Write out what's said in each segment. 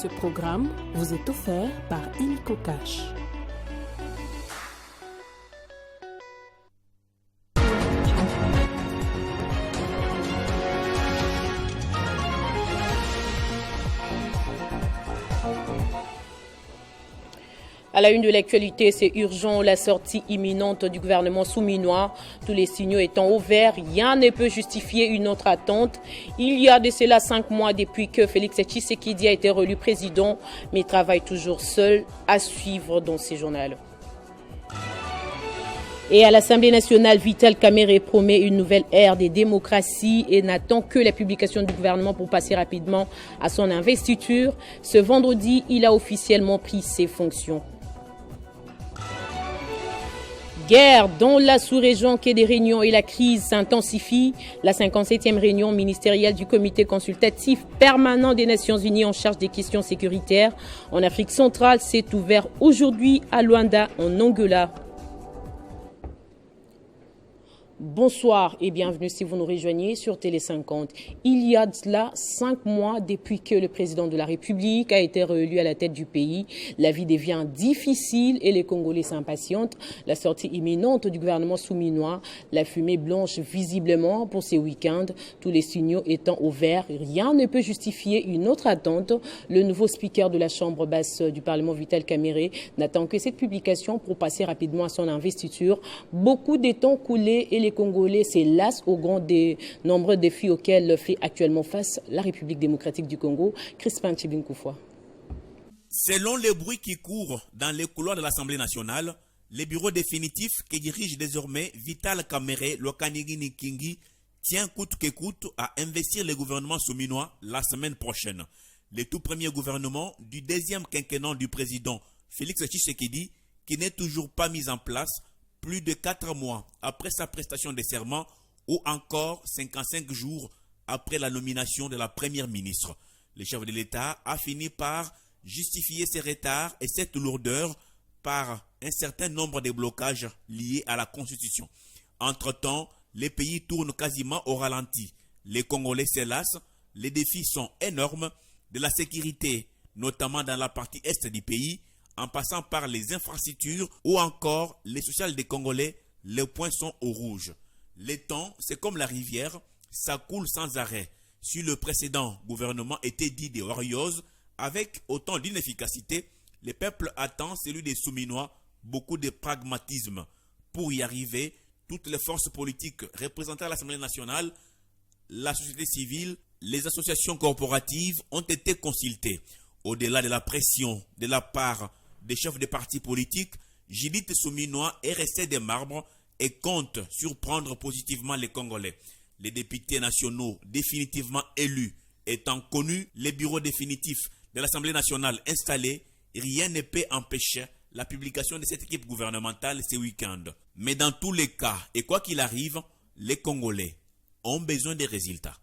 Ce programme vous est offert par Illico Cash. À la une de l'actualité, c'est urgent, la sortie imminente du gouvernement souminois. Tous les signaux étant au vert, rien ne peut justifier une autre attente. Il y a de cela 5 mois depuis que Félix Tshisekedi a été réélu président, mais travaille toujours seul, à suivre dans ses journaux. Et à l'Assemblée nationale, Vital Kamerhe promet une nouvelle ère des démocraties et n'attend que la publication du gouvernement pour passer rapidement à son investiture. Ce vendredi, il a officiellement pris ses fonctions. Guerre dans la sous-région quai des Réunions et la crise s'intensifie. La 57e réunion ministérielle du comité consultatif permanent des Nations Unies en charge des questions sécuritaires en Afrique centrale s'est ouverte aujourd'hui à Luanda, en Angola. Bonsoir et bienvenue si vous nous rejoignez sur Télé 50. Il y a de cela 5 mois depuis que le président de la République a été réélu à la tête du pays. La vie devient difficile et les Congolais s'impatientent. La sortie imminente du gouvernement souminois, la fumée blanche visiblement pour ces week-ends, tous les signaux étant au vert, rien ne peut justifier une autre attente. Le nouveau speaker de la Chambre basse du Parlement, Vital Kamerhe, n'attend que cette publication pour passer rapidement à son investiture. Beaucoup de temps coulé et les Congolais s'hélas au grand des nombreux défis auxquels fait actuellement face la République démocratique du Congo. Crispin Tchibinkoufoua. Selon les bruits qui courent dans les couloirs de l'Assemblée nationale, le bureau définitif que dirige désormais Vital Kamerhe, le Kanigini Kingi, tient coûte que coûte à investir le gouvernement souminois la semaine prochaine. Le tout premier gouvernement du deuxième quinquennat du président Félix Tshisekedi, qui n'est toujours pas mis en place plus de 4 mois après sa prestation de serment ou encore 55 jours après la nomination de la première ministre. Le chef de l'État a fini par justifier ces retards et cette lourdeur par un certain nombre de blocages liés à la Constitution. Entre-temps, les pays tournent quasiment au ralenti. Les Congolais s'hélas, les défis sont énormes, de la sécurité, notamment dans la partie est du pays, en passant par les infrastructures ou encore les sociales des Congolais, les points sont au rouge. Les temps, c'est comme la rivière, ça coule sans arrêt. Si le précédent gouvernement était dit des warriors, avec autant d'inefficacité, le peuple attend celui des souminois beaucoup de pragmatisme. Pour y arriver, toutes les forces politiques représentées à l'Assemblée nationale, la société civile, les associations corporatives ont été consultées. Au-delà de la pression de la part des chefs de partis politiques, Judith Souminois est resté de marbre et compte surprendre positivement les Congolais. Les députés nationaux définitivement élus étant connus, les bureaux définitifs de l'Assemblée nationale installés, rien ne peut empêcher la publication de cette équipe gouvernementale ce week-end. Mais dans tous les cas, et quoi qu'il arrive, les Congolais ont besoin des résultats.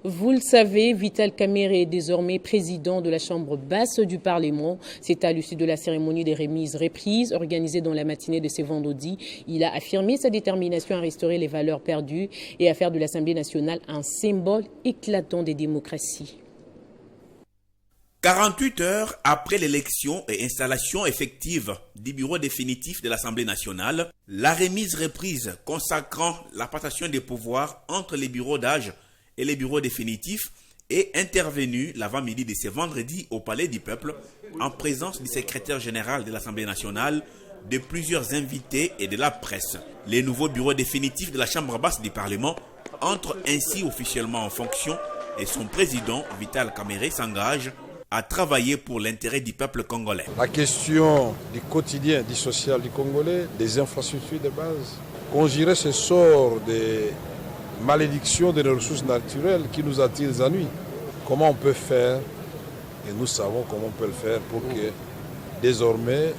Vous le savez, Vital Kamerhe est désormais président de la Chambre basse du Parlement. C'est à l'issue de la cérémonie des remises-reprises organisée dans la matinée de ce vendredi. Il a affirmé sa détermination à restaurer les valeurs perdues et à faire de l'Assemblée nationale un symbole éclatant des démocraties. 48 heures après l'élection et installation effective du bureau définitif de l'Assemblée nationale, la remise-reprise consacrant la passation des pouvoirs entre les bureaux d'âge et les bureaux définitifs est intervenu l'avant-midi de ce vendredi au Palais du Peuple en présence du secrétaire général de l'Assemblée nationale, de plusieurs invités et de la presse. Les nouveaux bureaux définitifs de la Chambre basse du Parlement entrent ainsi officiellement en fonction et son président, Vital Kamerhe, s'engage à travailler pour l'intérêt du peuple congolais. La question du quotidien, du social du Congolais, des infrastructures de base, conjurer ce sort des malédiction de nos ressources naturelles qui nous attirent des ennuis. Comment on peut faire, et nous savons comment on peut le faire pour que désormais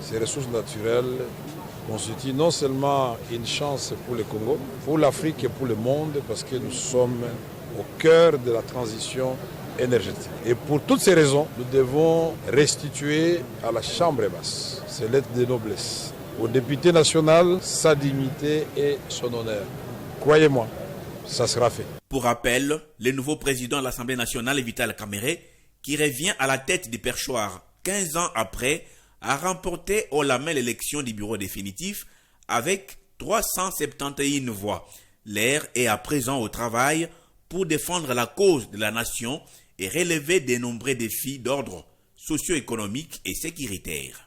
ces ressources naturelles constituent non seulement une chance pour le Congo, pour l'Afrique et pour le monde, parce que nous sommes au cœur de la transition énergétique. Et pour toutes ces raisons, nous devons restituer à la Chambre basse ses lettres de noblesse, au député national sa dignité et son honneur. Croyez-moi, ça sera fait. Pour rappel, le nouveau président de l'Assemblée nationale, Vital Kamerhe, qui revient à la tête du perchoir 15 ans après, a remporté haut la main l'élection du bureau définitif avec 371 voix. L'air est à présent au travail pour défendre la cause de la nation et relever de nombreux défis d'ordre socio-économique et sécuritaire.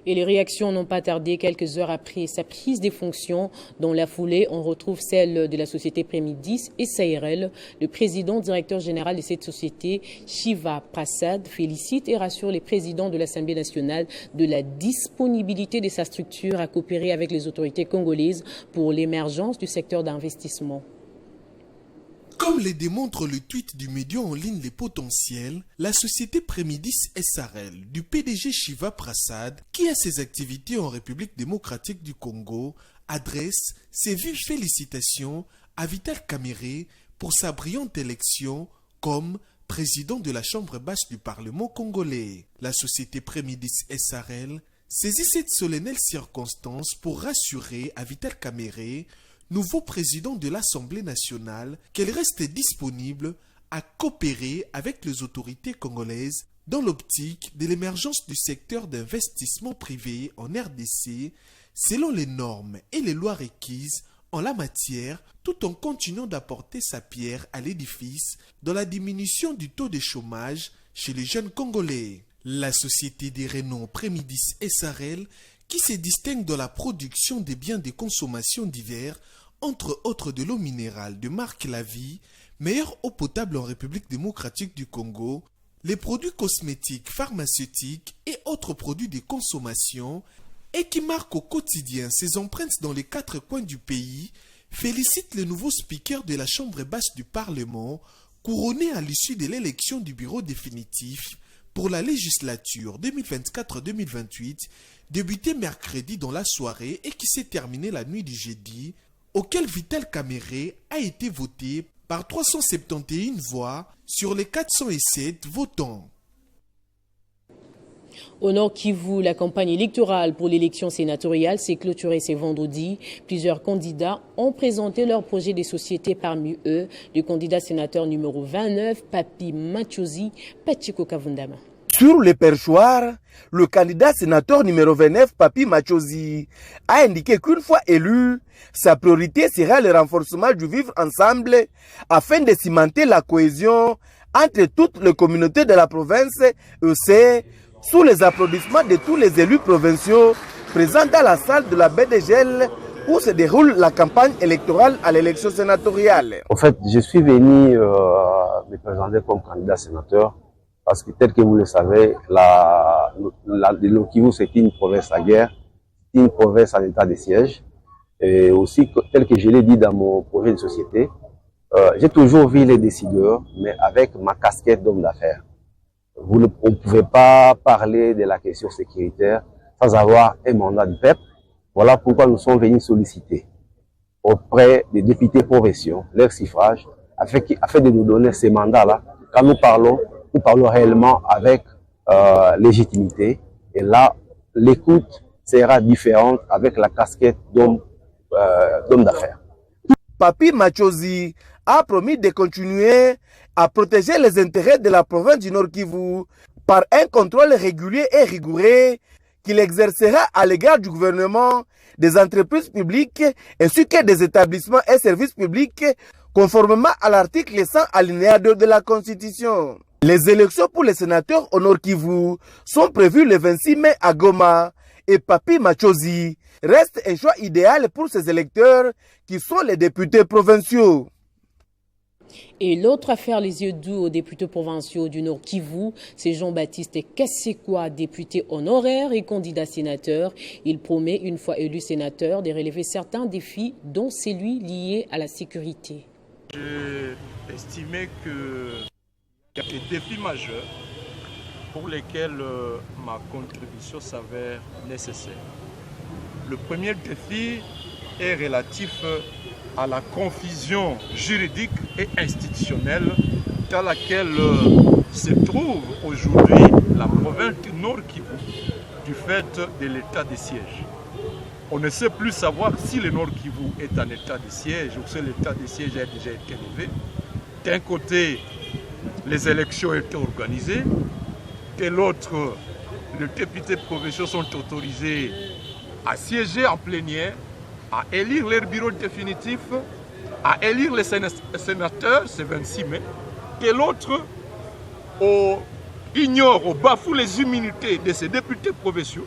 Et les réactions n'ont pas tardé quelques heures après sa prise des fonctions. Dans la foulée, on retrouve celle de la société Prémidis et SARL. Le président directeur général de cette société, Shiva Prasad, félicite et rassure les présidents de l'Assemblée nationale de la disponibilité de sa structure à coopérer avec les autorités congolaises pour l'émergence du secteur d'investissement. Comme le démontre le tweet du médium en ligne Les Potentiels, la société Prémidis SARL du PDG Shiva Prasad, qui a ses activités en République démocratique du Congo, adresse ses vives félicitations à Vital Kamerhe pour sa brillante élection comme président de la Chambre basse du Parlement congolais. La société Prémidis SARL saisit cette solennelle circonstance pour rassurer à Vital Kamerhe, nouveau président de l'Assemblée nationale, qu'elle reste disponible à coopérer avec les autorités congolaises dans l'optique de l'émergence du secteur d'investissement privé en RDC selon les normes et les lois requises en la matière, tout en continuant d'apporter sa pierre à l'édifice dans la diminution du taux de chômage chez les jeunes Congolais. La société des renom Prémidis SARL, qui se distingue dans la production des biens de consommation divers, entre autres de l'eau minérale de marque La Vie, meilleure eau potable en République démocratique du Congo, les produits cosmétiques, pharmaceutiques et autres produits de consommation, et qui marque au quotidien ses empreintes dans les 4 coins du pays, félicite le nouveau speaker de la Chambre basse du Parlement, couronné à l'issue de l'élection du bureau définitif pour la législature 2024-2028, débuté mercredi dans la soirée et qui s'est terminé la nuit du jeudi, auquel Vital Kamerhe a été voté par 371 voix sur les 407 votants. Au Nord Kivu, la campagne électorale pour l'élection sénatoriale s'est clôturée ce vendredi. Plusieurs candidats ont présenté leur projet de société, parmi eux le candidat sénateur numéro 29, Papi Machozi Pachiko Kavundama. Sur le perchoir, le candidat sénateur numéro 29, Papi Machozi, a indiqué qu'une fois élu, sa priorité sera le renforcement du vivre ensemble afin de cimenter la cohésion entre toutes les communautés de la province EC, sous les applaudissements de tous les élus provinciaux présents dans la salle de la BDGL où se déroule la campagne électorale à l'élection sénatoriale. En fait, je suis venu me présenter comme candidat sénateur parce que tel que vous le savez, le Nord Kivu c'est une province à guerre, une province en état de siège. Et aussi, tel que je l'ai dit dans mon projet de société, j'ai toujours vu les décideurs, mais avec ma casquette d'homme d'affaires. On ne pouvait pas parler de la question sécuritaire sans avoir un mandat du peuple. Voilà pourquoi nous sommes venus solliciter auprès des députés provinciaux leur suffrage afin de nous donner ces mandats-là. Quand nous parlons réellement avec légitimité. Et là, l'écoute sera différente avec la casquette d'homme d'affaires. Papi Machozi a promis de continuer à protéger les intérêts de la province du Nord Kivu par un contrôle régulier et rigoureux qu'il exercera à l'égard du gouvernement, des entreprises publiques ainsi que des établissements et services publics conformément à l'article 100 alinéa 2 de la Constitution. Les élections pour les sénateurs au Nord Kivu sont prévues le 26 mai à Goma et Papi Machozi reste un choix idéal pour ces électeurs qui sont les députés provinciaux. Et l'autre affaire les yeux doux aux députés provinciaux du Nord Kivu, c'est Jean-Baptiste Kassekwa, député honoraire et candidat sénateur. Il promet, une fois élu sénateur, de relever certains défis, dont celui lié à la sécurité. J'ai estimé qu'il y a des défis majeurs pour lesquels ma contribution s'avère nécessaire. Le premier défi est relatif à la confusion juridique et institutionnelle dans laquelle se trouve aujourd'hui la province du Nord Kivu du fait de l'état de siège. on ne sait plus savoir si le Nord Kivu est en état de siège ou si l'état de siège a déjà été levé. D'un côté, les élections étaient organisées, de l'autre, les députés provinciaux sont autorisés à siéger en plénière, à élire leur bureau définitif, à élire les sénateurs, c'est 26 mai. De l'autre, on ignore, on bafoue les immunités de ces députés provinciaux.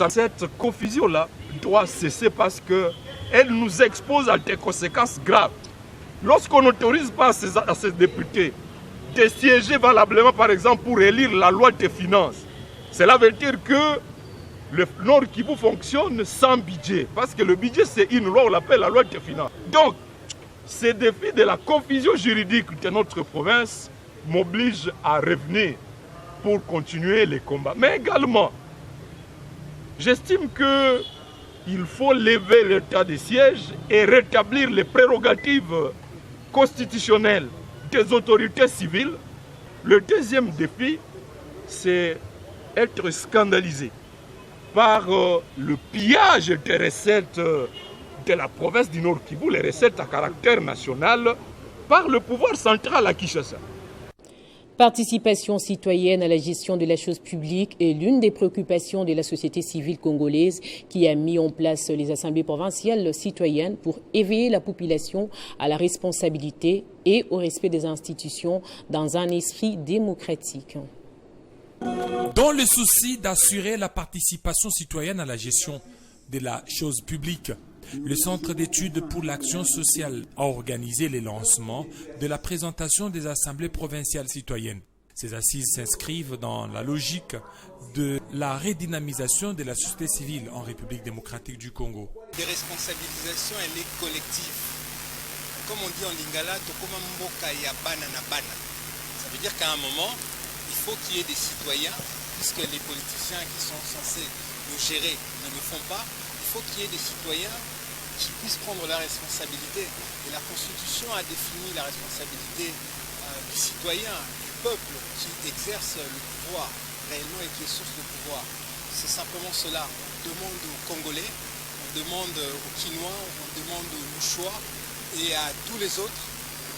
Cette confusion-là doit cesser parce qu'elle nous expose à des conséquences graves. Lorsqu'on n'autorise pas à ces députés de siéger valablement, par exemple, pour élire la loi des finances, cela veut dire que le Nord Kivu fonctionne sans budget. Parce que le budget, c'est une loi, on l'appelle la loi des finances. Donc, ces défis de la confusion juridique de notre province m'obligent à revenir pour continuer les combats. Mais également, j'estime qu'il faut lever l'état de siège et rétablir les prérogatives constitutionnelles des autorités civiles. Le deuxième défi, c'est être scandalisé par le pillage des recettes de la province du Nord Kivu, les recettes à caractère national, par le pouvoir central à Kinshasa. Participation citoyenne à la gestion de la chose publique est l'une des préoccupations de la société civile congolaise qui a mis en place les assemblées provinciales citoyennes pour éveiller la population à la responsabilité et au respect des institutions dans un esprit démocratique. Dans le souci d'assurer la participation citoyenne à la gestion de la chose publique, le Centre d'études pour l'action sociale a organisé les lancements de la présentation des assemblées provinciales citoyennes. Ces assises s'inscrivent dans la logique de la redynamisation de la société civile en République démocratique du Congo. La responsabilisation, elle est collective. Comme on dit en lingala, tokoma mboka ya bana na bana. Ça veut dire qu'à un moment, il faut qu'il y ait des citoyens, puisque les politiciens qui sont censés nous gérer ne le font pas. Il faut qu'il y ait des citoyens qui puissent prendre la responsabilité. Et la Constitution a défini la responsabilité du citoyen, du peuple qui exerce le pouvoir réellement et qui est source de pouvoir. C'est simplement cela. On demande aux Congolais, on demande aux Kinois, on demande aux Louchois et à tous les autres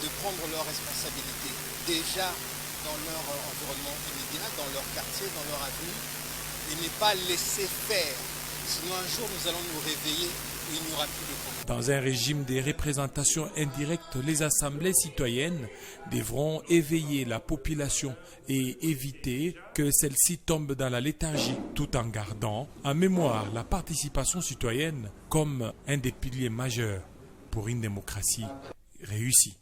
de prendre leurs responsabilités. Déjà dans leur environnement immédiat, dans leur quartier, dans leur avenue, et ne pas laisser faire. Sinon un jour nous allons nous réveiller où il n'y aura plus de Congo. Dans un régime de représentation indirecte, les assemblées citoyennes devront éveiller la population et éviter que celle-ci tombe dans la léthargie, tout en gardant en mémoire la participation citoyenne comme un des piliers majeurs pour une démocratie réussie.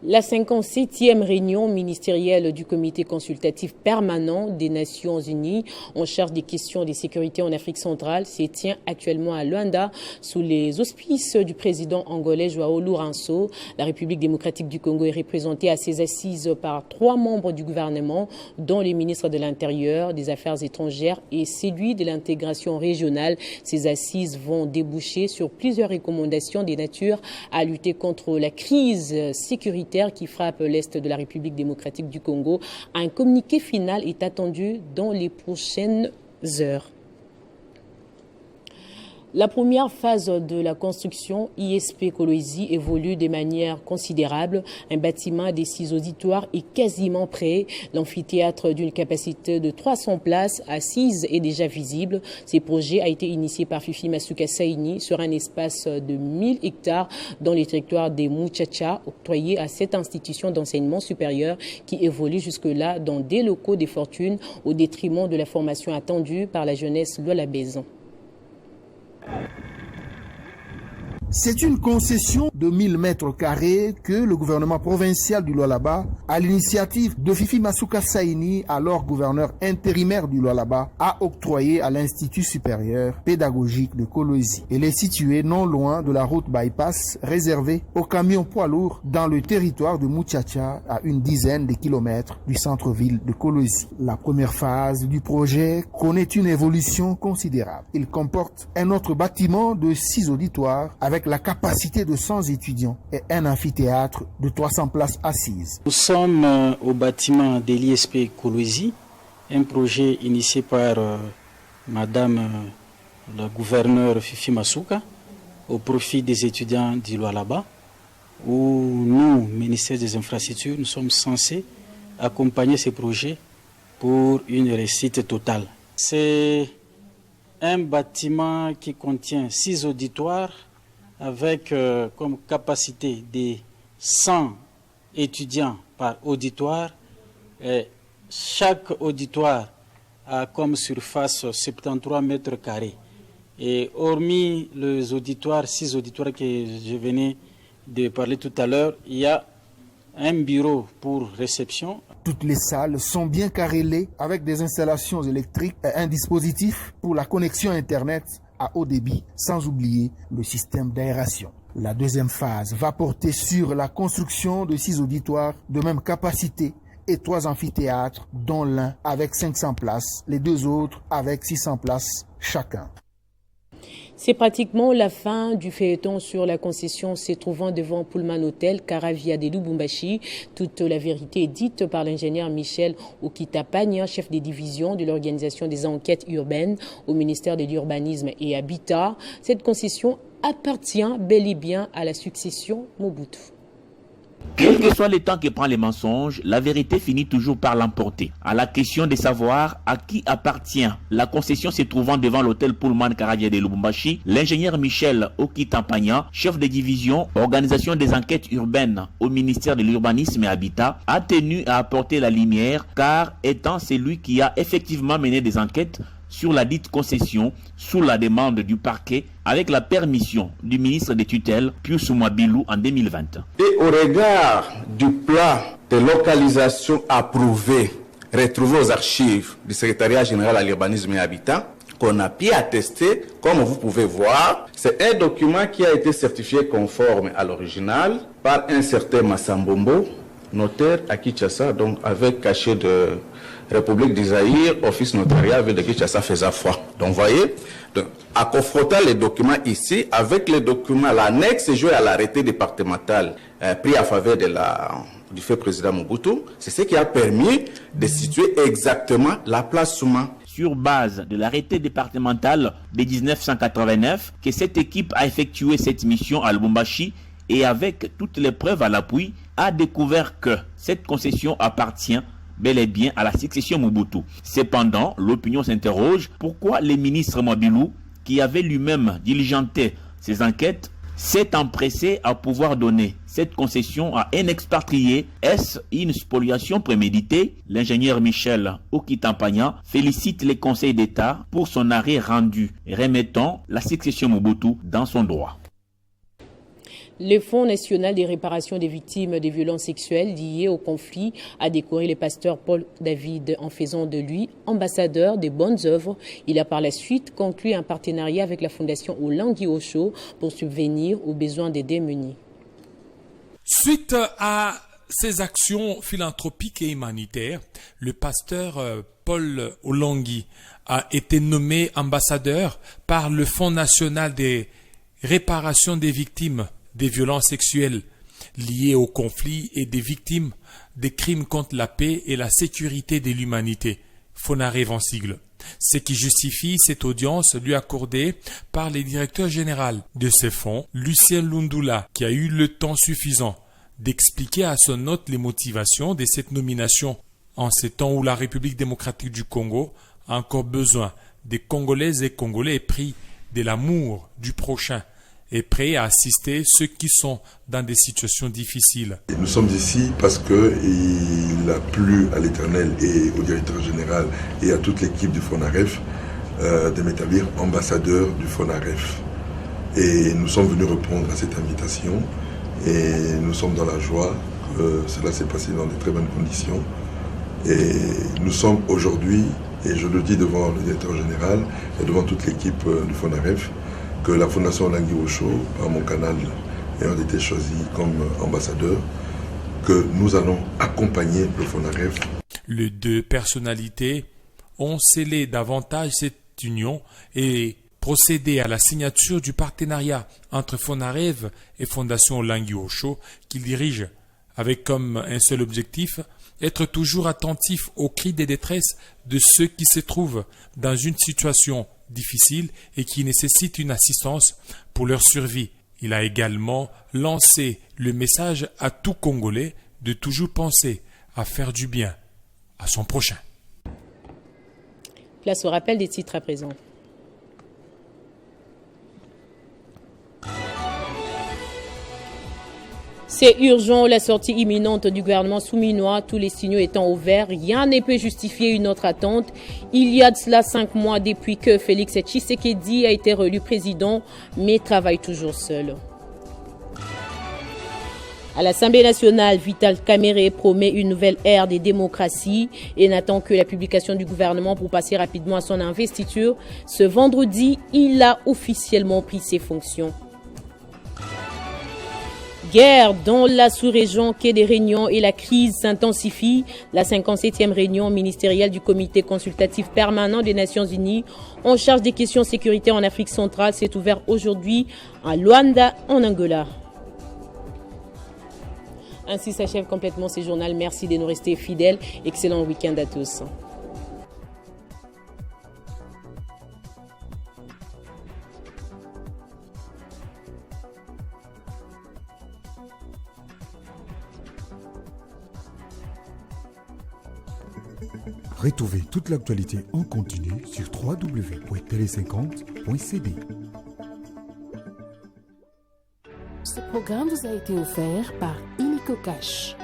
La 57e réunion ministérielle du comité consultatif permanent des Nations Unies en charge des questions de sécurité en Afrique centrale se tient actuellement à Luanda sous les auspices du président angolais João Lourenço. La République démocratique du Congo est représentée à ces assises par 3 membres du gouvernement, dont les ministres de l'Intérieur, des Affaires étrangères et celui de l'intégration régionale. Ces assises vont déboucher sur plusieurs recommandations de nature à lutter contre la crise sécuritaire qui frappe l'Est de la République démocratique du Congo. Un communiqué final est attendu dans les prochaines heures. La première phase de la construction ISP Kolwezi évolue de manière considérable. Un bâtiment des 6 auditoires est quasiment prêt. L'amphithéâtre d'une capacité de 300 places assises est déjà visible. Ce projet a été initié par Fifi Masuka Saini sur un espace de 1000 hectares dans le territoire des Muchacha, octroyé à cette institution d'enseignement supérieur qui évolue jusque-là dans des locaux des fortunes au détriment de la formation attendue par la jeunesse lualabèse. C'est une concession de 1000 mètres carrés que le gouvernement provincial du Lualaba, à l'initiative de Fifi Masuka Saini, alors gouverneur intérimaire du Lualaba, a octroyé à l'Institut supérieur pédagogique de Kolwezi. Elle est située non loin de la route bypass réservée aux camions poids lourds dans le territoire de Muchacha, à une dizaine de kilomètres du centre-ville de Kolwezi. La première phase du projet connaît une évolution considérable. Il comporte un autre bâtiment de 6 auditoires avec la capacité de 100 étudiants et un amphithéâtre de 300 places assises. Nous sommes au bâtiment de l'ISP Kolwezi, un projet initié par Madame la gouverneure Fifi Masuka, au profit des étudiants du Lualaba, où nous, ministère des Infrastructures, nous sommes censés accompagner ces projets pour une réussite totale. C'est un bâtiment qui contient 6 auditoires avec comme capacité de 100 étudiants par auditoire. Et chaque auditoire a comme surface 73 mètres carrés. Et hormis les auditoires, 6 auditoires que je venais de parler tout à l'heure, il y a un bureau pour réception. Toutes les salles sont bien carrelées avec des installations électriques et un dispositif pour la connexion Internet à haut débit, sans oublier le système d'aération. La deuxième phase va porter sur la construction de 6 auditoires de même capacité et 3 amphithéâtres, dont l'un avec 500 places, les 2 autres avec 600 places chacun. C'est pratiquement la fin du feuilleton sur la concession se trouvant devant Pullman Hotel, Caravia de Lubumbashi. Toute la vérité est dite par l'ingénieur Michel Okitapania, chef des divisions de l'organisation des enquêtes urbaines au ministère de l'Urbanisme et Habitat. Cette concession appartient bel et bien à la succession Mobutu. Quel que soit le temps que prend les mensonges, la vérité finit toujours par l'emporter. À la question de savoir à qui appartient la concession se trouvant devant l'hôtel Pullman Caravia de Lubumbashi, l'ingénieur Michel Okitapania, chef de division organisation des enquêtes urbaines au ministère de l'Urbanisme et Habitat, a tenu à apporter la lumière car étant celui qui a effectivement mené des enquêtes sur la dite concession sous la demande du parquet avec la permission du ministre des tutelles Pius Mwabilou en 2020. Et au regard du plan de localisation approuvé, retrouvé aux archives du secrétariat général à l'urbanisme et habitat, qu'on a pu attester, comme vous pouvez voir, c'est un document qui a été certifié conforme à l'original par un certain Massambombo, notaire à Kinshasa, donc avec cachet de République du Zaïre, office notarial de Kinshasa faisait foi. Donc vous voyez, en confrontant les documents ici, avec les documents, l'annexe joué à l'arrêté départemental pris à faveur du fait président Mobutu, c'est ce qui a permis de situer exactement l'emplacement. Sur base de l'arrêté départemental de 1989, que cette équipe a effectué cette mission à Lubumbashi et avec toutes les preuves à l'appui, a découvert que cette concession appartient bel et bien à la succession Mobutu. Cependant, l'opinion s'interroge pourquoi le ministre Mwabilou, qui avait lui-même diligenté ces enquêtes, s'est empressé à pouvoir donner cette concession à un expatrié. Est-ce une spoliation préméditée? L'ingénieur Michel Okitapania félicite les conseils d'État pour son arrêt rendu, remettant la succession Mobutu dans son droit. Le Fonds national des réparations des victimes des violences sexuelles liées au conflit a décoré le pasteur Paul David en faisant de lui ambassadeur des bonnes œuvres. Il a par la suite conclu un partenariat avec la fondation Olangi Osho pour subvenir aux besoins des démunis. Suite à ces actions philanthropiques et humanitaires, le pasteur Paul Olangi a été nommé ambassadeur par le Fonds national des réparations des victimes des violences sexuelles liées au conflit et des victimes des crimes contre la paix et la sécurité de l'humanité, FONAREV en sigle. Ce qui justifie cette audience lui accordée par le directeur général de ce fonds, Lucien Lundula, qui a eu le temps suffisant d'expliquer à son hôte les motivations de cette nomination en ces temps où la République démocratique du Congo a encore besoin des Congolaises et Congolais épris de l'amour du prochain et prêts à assister ceux qui sont dans des situations difficiles. Nous sommes ici parce qu'il a plu à l'Éternel et au directeur général et à toute l'équipe du FONAREF de m'établir ambassadeur du FONAREF. Et nous sommes venus répondre à cette invitation et nous sommes dans la joie. Cela s'est passé dans de très bonnes conditions. Et nous sommes aujourd'hui, et je le dis devant le directeur général et devant toute l'équipe du FONAREF, que la Fondation Olangi Osho, par mon canal, ayant été choisi comme ambassadeur, que nous allons accompagner le FONAREF. Les deux personnalités ont scellé davantage cette union et procédé à la signature du partenariat entre FONAREV et Fondation Olangi Osho, qu'ils dirigent avec comme un seul objectif être toujours attentif aux cris de détresse de ceux qui se trouvent dans une situation difficile et qui nécessitent une assistance pour leur survie. Il a également lancé le message à tout Congolais de toujours penser à faire du bien à son prochain. Place au rappel des titres à présent. C'est urgent, la sortie imminente du gouvernement souminois, tous les signaux étant au vert, rien ne peut justifier une autre attente. Il y a de cela 5 mois depuis que Félix Tshisekedi a été réélu président, mais travaille toujours seul. À l'Assemblée nationale, Vital Kamerhe promet une nouvelle ère des démocraties et n'attend que la publication du gouvernement pour passer rapidement à son investiture. Ce vendredi, il a officiellement pris ses fonctions. Guerre dans la sous-région quai des Réunions et la crise s'intensifie. La 57e réunion ministérielle du comité consultatif permanent des Nations Unies en charge des questions sécuritaires en Afrique centrale s'est ouverte aujourd'hui à Luanda, en Angola. Ainsi s'achève complètement ce journal. Merci de nous rester fidèles. Excellent week-end à tous. Retrouvez toute l'actualité en continu sur www.tele50.cd. Ce programme vous a été offert par Illico Cash.